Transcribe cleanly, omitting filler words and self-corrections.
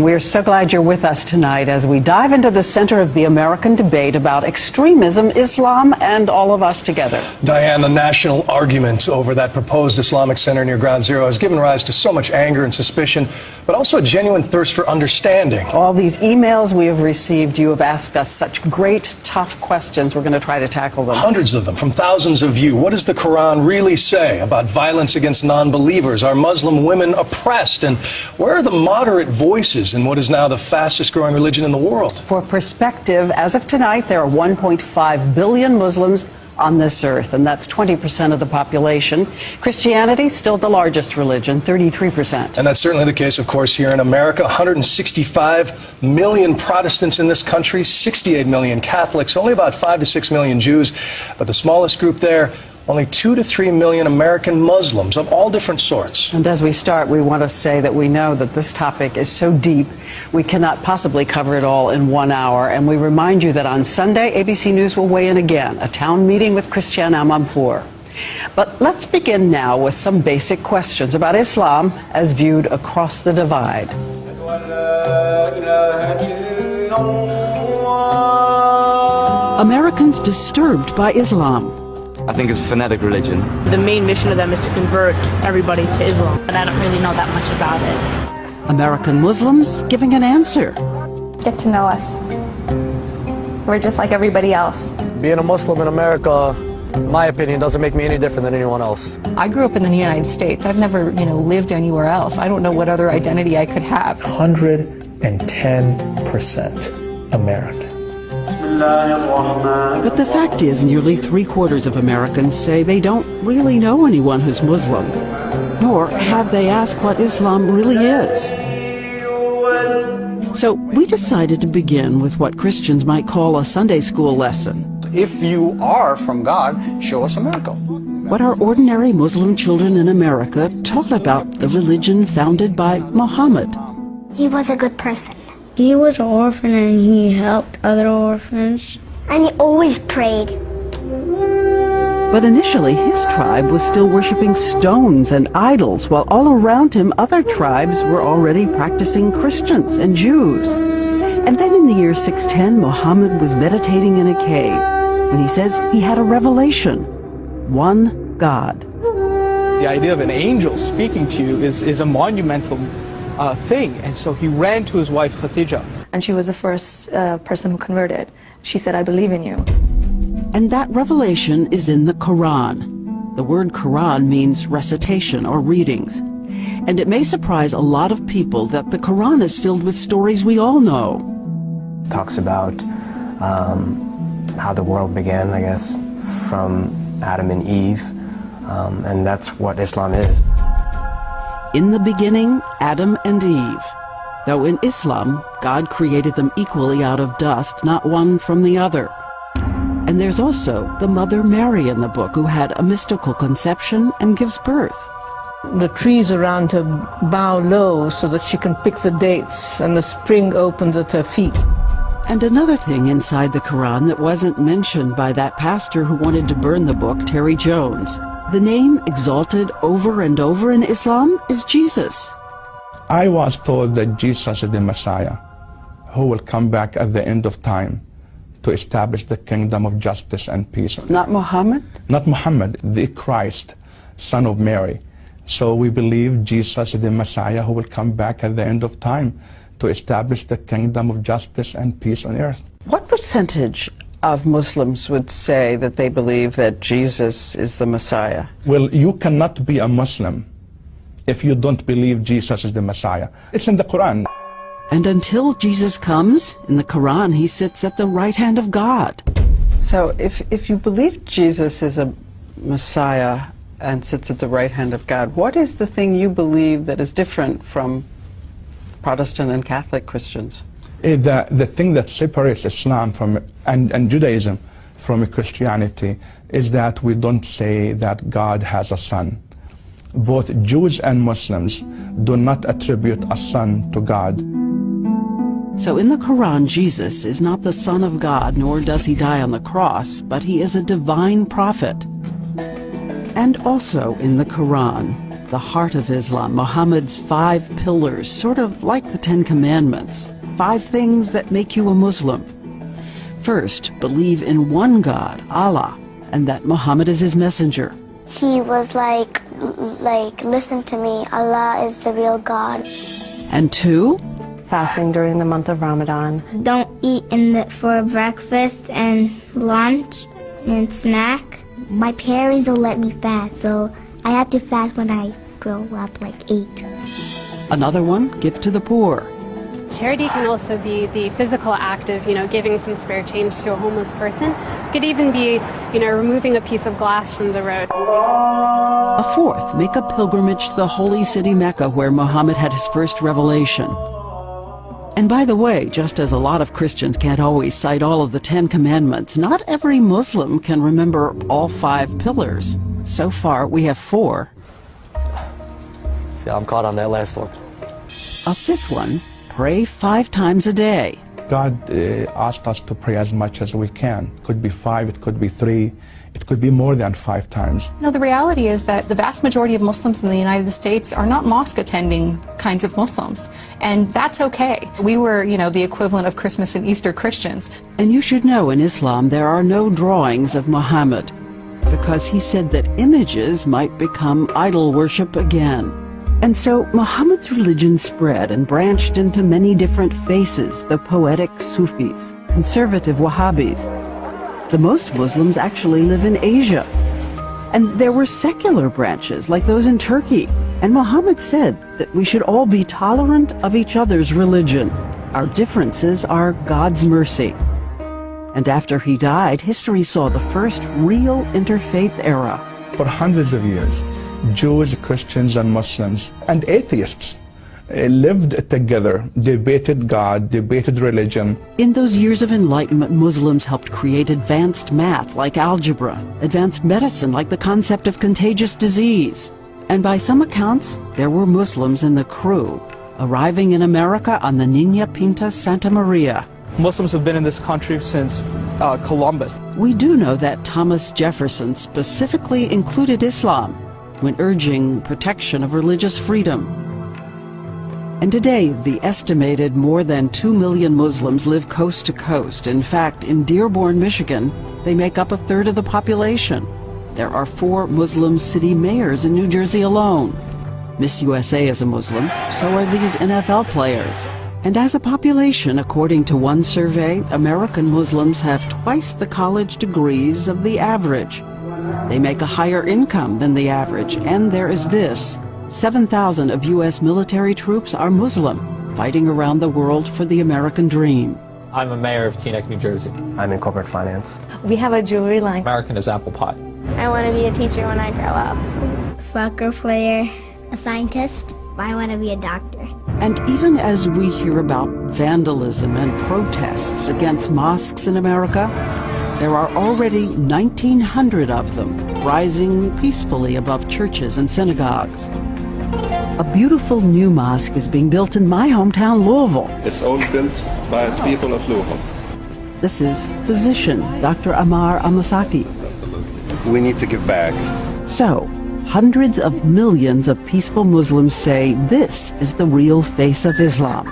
We're so glad you're with us tonight as we dive into the center of the American debate about extremism, Islam, and all of us together. Diane, the national argument over that proposed Islamic center near Ground Zero has given rise to so much anger and suspicion, but also a genuine thirst for understanding. All these emails we have received, you have asked us such great, tough questions. We're going to try to tackle them. Hundreds of them from thousands of you. What does the Quran really say about violence against non-believers? Are Muslim women oppressed? And where are the moderate voices in what is now the fastest growing religion in the world? For perspective, as of tonight, there are 1.5 billion Muslims on this earth, and that's 20% of the population. Christianity, still the largest religion, 33%. And that's certainly the case, of course, here in America. 165 million Protestants in this country, 68 million Catholics, only about 5 to 6 million Jews. But the smallest group there, only 2 to 3 million American Muslims of all different sorts. And as we start, we want to say that we know that this topic is so deep, we cannot possibly cover it all in 1 hour. And we remind you that on Sunday, ABC News will weigh in again, a town meeting with Christiane Amanpour. But let's begin now with some basic questions about Islam as viewed across the divide. Americans disturbed by Islam. I think it's a fanatic religion. The main mission of them is to convert everybody to Islam, but I don't really know that much about it. American Muslims giving an answer. Get to know us. We're just like everybody else. Being a Muslim in America, in my opinion, doesn't make me any different than anyone else. I grew up in the United States. I've never, lived anywhere else. I don't know what other identity I could have. 110% American. But the fact is, nearly 3/4 of Americans say they don't really know anyone who's Muslim, nor have they asked what Islam really is. So we decided to begin with what Christians might call a Sunday school lesson. If you are from God, show us a miracle. What are ordinary Muslim children in America taught about the religion founded by Muhammad? He was a good person. He was an orphan and he helped other orphans. And he always prayed. But initially his tribe was still worshiping stones and idols, while all around him other tribes were already practicing Christians and Jews. And then in the year 610, Muhammad was meditating in a cave, and he says he had a revelation. One God. The idea of an angel speaking to you is a monumental thing, and so he ran to his wife Khadija. And she was the first person who converted. She said, I believe in you. And that revelation is in the Quran. The word Quran means recitation or readings. And it may surprise a lot of people that the Quran is filled with stories we all know. It talks about how the world began, I guess, from Adam and Eve, and that's what Islam is. In the beginning, Adam and Eve. Though in Islam, God created them equally out of dust, not one from the other. And there's also the Mother Mary in the book, who had a mystical conception and gives birth. The trees around her bow low so that she can pick the dates, and the spring opens at her feet. And another thing inside the Quran that wasn't mentioned by that pastor who wanted to burn the book, Terry Jones. The name exalted over and over in Islam is Jesus. I was told that Jesus is the Messiah, who will come back at the end of time to establish the kingdom of justice and peace. Not Muhammad? Not Muhammad, the Christ, son of Mary. So we believe Jesus is the Messiah who will come back at the end of time to establish the kingdom of justice and peace on earth. What percentage of Muslims would say that they believe that Jesus is the Messiah? Well, you cannot be a Muslim if you don't believe Jesus is the Messiah. It's in the Quran. And until Jesus comes, in the Quran, he sits at the right hand of God. So if you believe Jesus is a Messiah and sits at the right hand of God, what is the thing you believe that is different from Protestant and Catholic Christians? The thing that separates Islam from and Judaism from Christianity is that we don't say that God has a son. Both Jews and Muslims do not attribute a son to God. So in the Quran, Jesus is not the Son of God, nor does he die on the cross, but he is a divine prophet. And also in the Quran, the heart of Islam, Muhammad's 5 pillars, sort of like the 10 Commandments. 5 things that make you a Muslim. First, believe in one God, Allah, and that Muhammad is his messenger. He was like, listen to me, Allah is the real God. And 2, fasting during the month of Ramadan. Don't eat for breakfast and lunch and snack. My parents don't let me fast, so I have to fast when I grow up, like 8. Another one, give to the poor. Charity can also be the physical act of, giving some spare change to a homeless person. It could even be, removing a piece of glass from the road. A 4th, make a pilgrimage to the holy city Mecca, where Muhammad had his first revelation. And by the way, just as a lot of Christians can't always cite all of the 10 Commandments, not every Muslim can remember all 5 pillars. So far, we have 4. See, I'm caught on that last one. A 5th one, pray 5 times a day. God asked us to pray as much as we can. It could be 5, it could be 3, it could be more than 5 times. No, the reality is that the vast majority of Muslims in the United States are not mosque-attending kinds of Muslims, and that's okay. We were, the equivalent of Christmas and Easter Christians. And you should know in Islam there are no drawings of Muhammad, because he said that images might become idol worship again. And so Muhammad's religion spread and branched into many different faces, the poetic Sufis, conservative Wahhabis. The most Muslims actually live in Asia. And there were secular branches like those in Turkey. And Muhammad said that we should all be tolerant of each other's religion. Our differences are God's mercy. And after he died, history saw the first real interfaith era. For hundreds of years, Jews, Christians, and Muslims, and atheists lived together, debated God, debated religion. In those years of enlightenment, Muslims helped create advanced math like algebra, advanced medicine like the concept of contagious disease. And by some accounts, there were Muslims in the crew, arriving in America on the Niña Pinta Santa Maria. Muslims have been in this country since Columbus. We do know that Thomas Jefferson specifically included Islam when urging protection of religious freedom. And today, the estimated more than 2 million Muslims live coast to coast. In fact, in Dearborn, Michigan, they make up 1/3 of the population. There are 4 Muslim city mayors in New Jersey alone. Miss USA is a Muslim, so are these NFL players. And as a population, according to one survey, American Muslims have twice the college degrees of the average. They make a higher income than the average, and there is this. 7,000 of U.S. military troops are Muslim, fighting around the world for the American dream. I'm a mayor of Teaneck, New Jersey. I'm in corporate finance. We have a jewelry line. American is apple pie. I want to be a teacher when I grow up. Soccer player. A scientist. I want to be a doctor. And even as we hear about vandalism and protests against mosques in America, there are already 1,900 of them rising peacefully above churches and synagogues. A beautiful new mosque is being built in my hometown, Louisville. It's all built by the people of Louisville. This is physician Dr. Ammar Al-Masaki. We need to give back. So, hundreds of millions of peaceful Muslims say this is the real face of Islam.